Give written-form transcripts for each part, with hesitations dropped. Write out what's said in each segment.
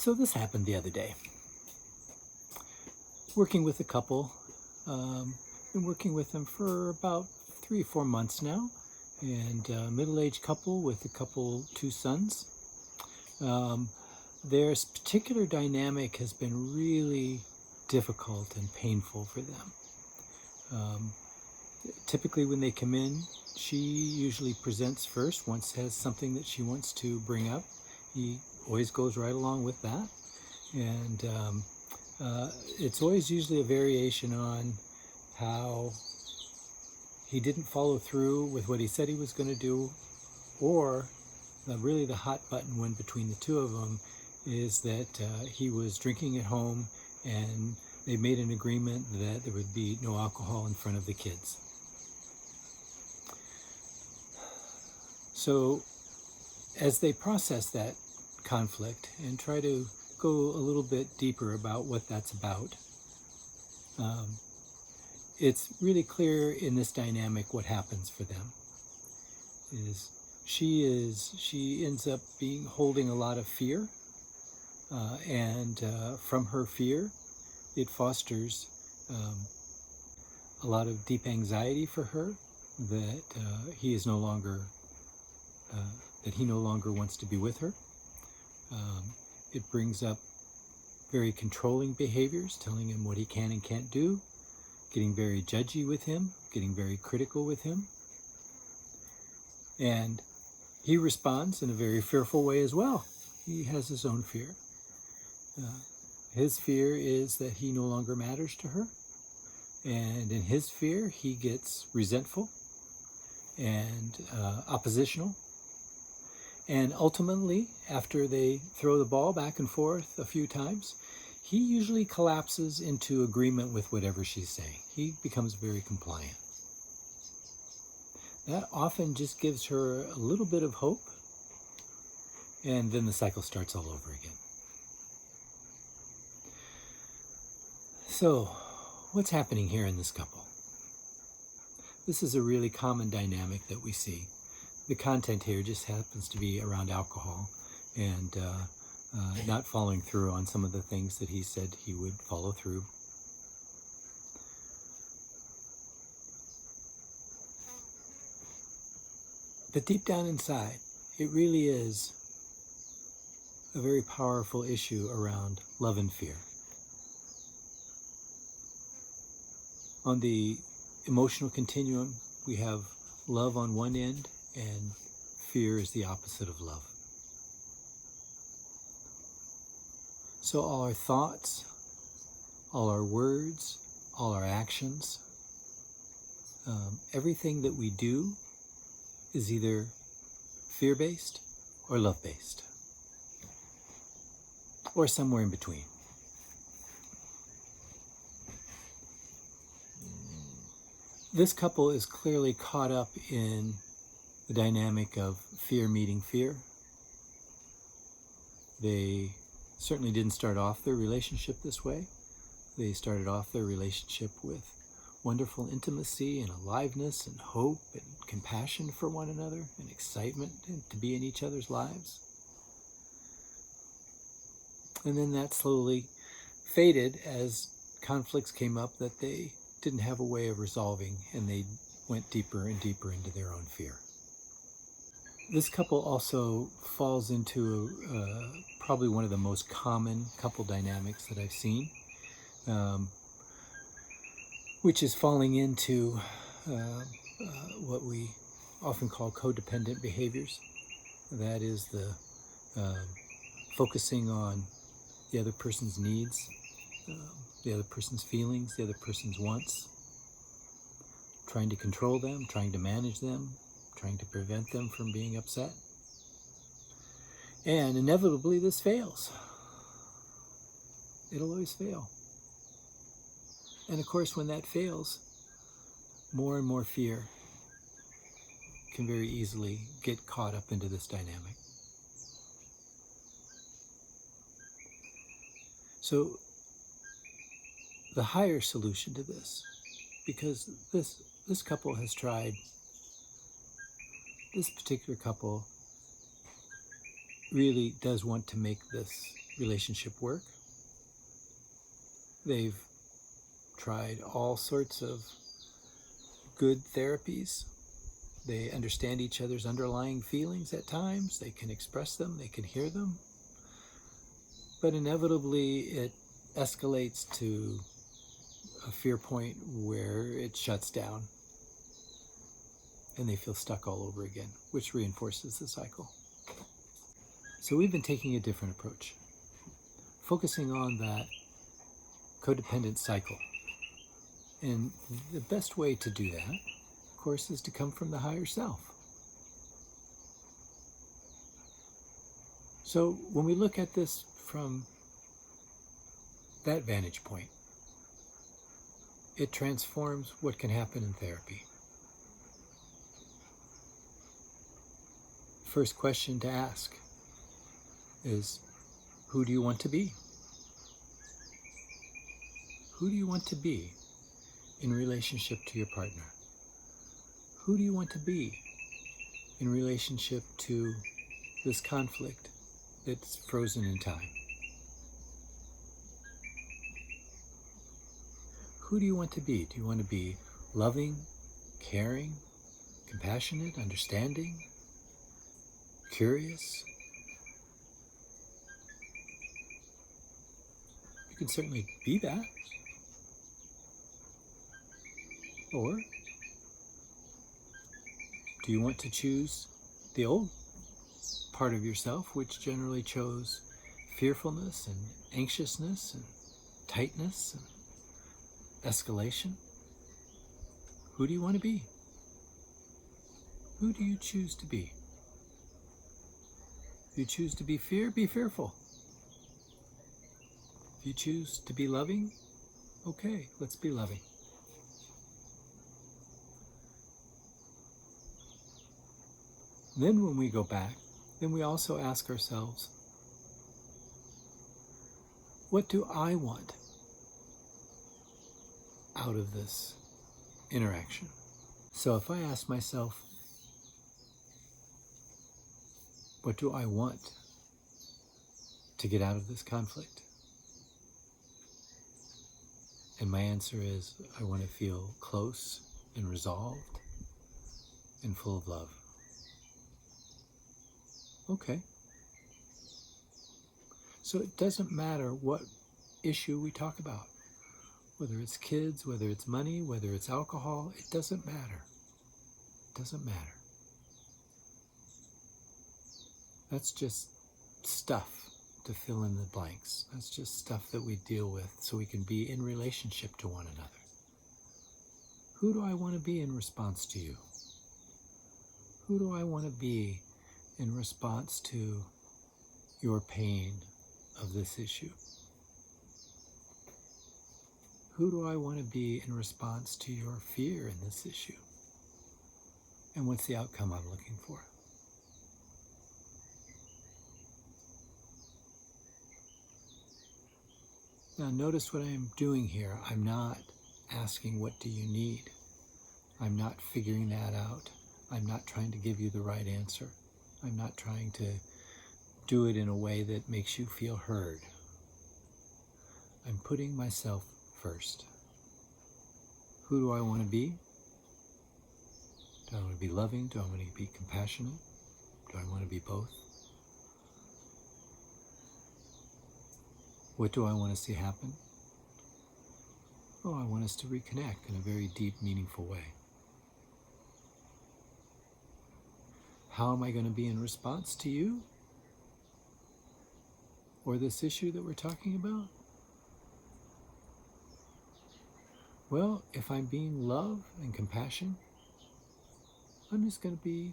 So this happened the other day. Working with a couple, been working with them for about 3 or 4 months now, and a middle-aged couple with two sons. Their particular dynamic has been really difficult and painful for them. Typically when they come in, she usually presents first, has something that she wants to bring up. He always goes right along with that. And it's always usually a variation on how he didn't follow through with what he said he was going to do, or really the hot button one between the two of them is that he was drinking at home and they made an agreement that there would be no alcohol in front of the kids. So as they process that conflict and try to go a little bit deeper about what that's about, it's really clear in this dynamic what happens for them. She ends up holding a lot of fear, and from her fear it fosters a lot of deep anxiety for her that he no longer wants to be with her. It brings up very controlling behaviors, telling him what he can and can't do, getting very judgy with him, getting very critical with him. And he responds in a very fearful way as well. He has his own fear. His fear is that he no longer matters to her. And in his fear, he gets resentful and oppositional. And ultimately, after they throw the ball back and forth a few times, he usually collapses into agreement with whatever she's saying. He becomes very compliant. That often just gives her a little bit of hope, and then the cycle starts all over again. So, what's happening here in this couple? This is a really common dynamic that we see. The content here just happens to be around alcohol and not following through on some of the things that he said he would follow through. But deep down inside, it really is a very powerful issue around love and fear. On the emotional continuum, we have love on one end, and fear is the opposite of love. So all our thoughts, all our words, all our actions, everything that we do is either fear-based or love-based, or somewhere in between. This couple is clearly caught up in the dynamic of fear meeting fear. They certainly didn't start off their relationship this way. They started off their relationship with wonderful intimacy and aliveness and hope and compassion for one another and excitement to be in each other's lives. And then that slowly faded as conflicts came up that they didn't have a way of resolving, and they went deeper and deeper into their own fear. This couple also falls into probably one of the most common couple dynamics that I've seen, which is falling into what we often call codependent behaviors. That is the focusing on the other person's needs, the other person's feelings, the other person's wants, trying to control them, trying to manage them, trying to prevent them from being upset. And inevitably this fails. It'll always fail. And of course, when that fails, more and more fear can very easily get caught up into this dynamic. So the higher solution to this, because this couple has tried, this particular couple really does want to make this relationship work. They've tried all sorts of good therapies. They understand each other's underlying feelings at times. They can express them, they can hear them. But inevitably, it escalates to a fear point where it shuts down and they feel stuck all over again, which reinforces the cycle. So we've been taking a different approach, focusing on that codependent cycle. And the best way to do that, of course, is to come from the higher self. So when we look at this from that vantage point, it transforms what can happen in therapy. First question to ask is, who do you want to be? Who do you want to be in relationship to your partner? Who do you want to be in relationship to this conflict that's frozen in time? Who do you want to be? Do you want to be loving, caring, compassionate, understanding, curious? You can certainly be that. Or do you want to choose the old part of yourself, which generally chose fearfulness and anxiousness and tightness and escalation? Who do you want to be? Who do you choose to be? If you choose to be fear, be fearful. If you choose to be loving, okay, let's be loving. Then when we go back, then we also ask ourselves, what do I want out of this interaction? So if I ask myself, what do I want to get out of this conflict? And my answer is, I want to feel close and resolved and full of love. Okay. So it doesn't matter what issue we talk about, whether it's kids, whether it's money, whether it's alcohol, it doesn't matter. It doesn't matter. That's just stuff to fill in the blanks. That's just stuff that we deal with so we can be in relationship to one another. Who do I want to be in response to you? Who do I want to be in response to your pain of this issue? Who do I want to be in response to your fear in this issue? And what's the outcome I'm looking for? Now notice what I'm doing here. I'm not asking, what do you need? I'm not figuring that out. I'm not trying to give you the right answer. I'm not trying to do it in a way that makes you feel heard. I'm putting myself first. Who do I want to be? Do I want to be loving? Do I want to be compassionate? Do I want to be both? What do I want to see happen? Oh, I want us to reconnect in a very deep, meaningful way. How am I going to be in response to you or this issue that we're talking about? Well, if I'm being love and compassion, I'm just going to be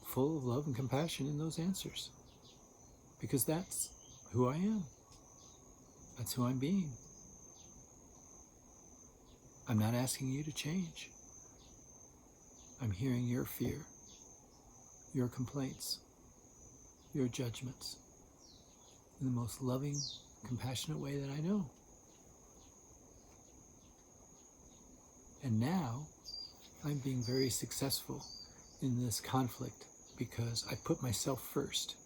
full of love and compassion in those answers, because that's who I am. That's who I'm being. I'm not asking you to change. I'm hearing your fear, your complaints, your judgments in the most loving, compassionate way that I know. And now I'm being very successful in this conflict because I put myself first.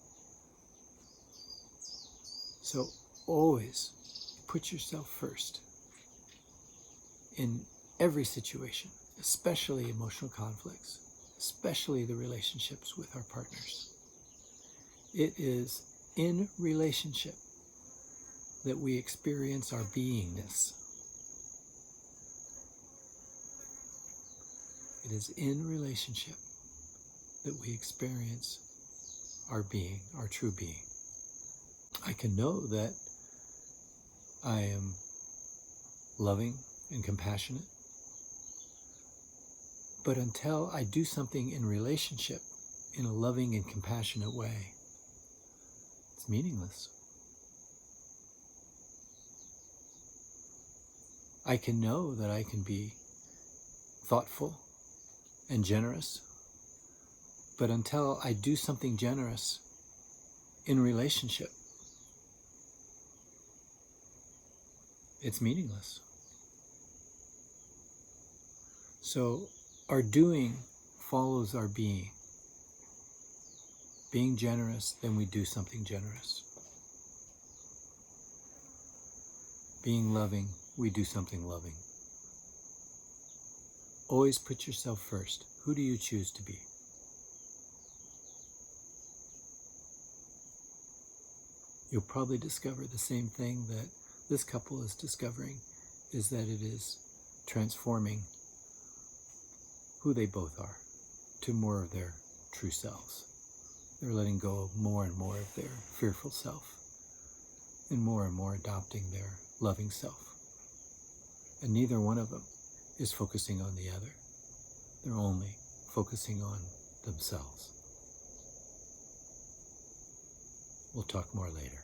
So always put yourself first in every situation, especially emotional conflicts, especially the relationships with our partners. It is in relationship that we experience our beingness. It is in relationship that we experience our being, our true being. I can know that I am loving and compassionate, but until I do something in relationship in a loving and compassionate way, it's meaningless. I can know that I can be thoughtful and generous, but until I do something generous in relationship, it's meaningless. So our doing follows our being. Being generous, then we do something generous. Being loving, we do something loving. Always put yourself first. Who do you choose to be? You'll probably discover the same thing that this couple is discovering, is that it is transforming who they both are to more of their true selves. They're letting go of more and more of their fearful self and more adopting their loving self. And neither one of them is focusing on the other. They're only focusing on themselves. We'll talk more later.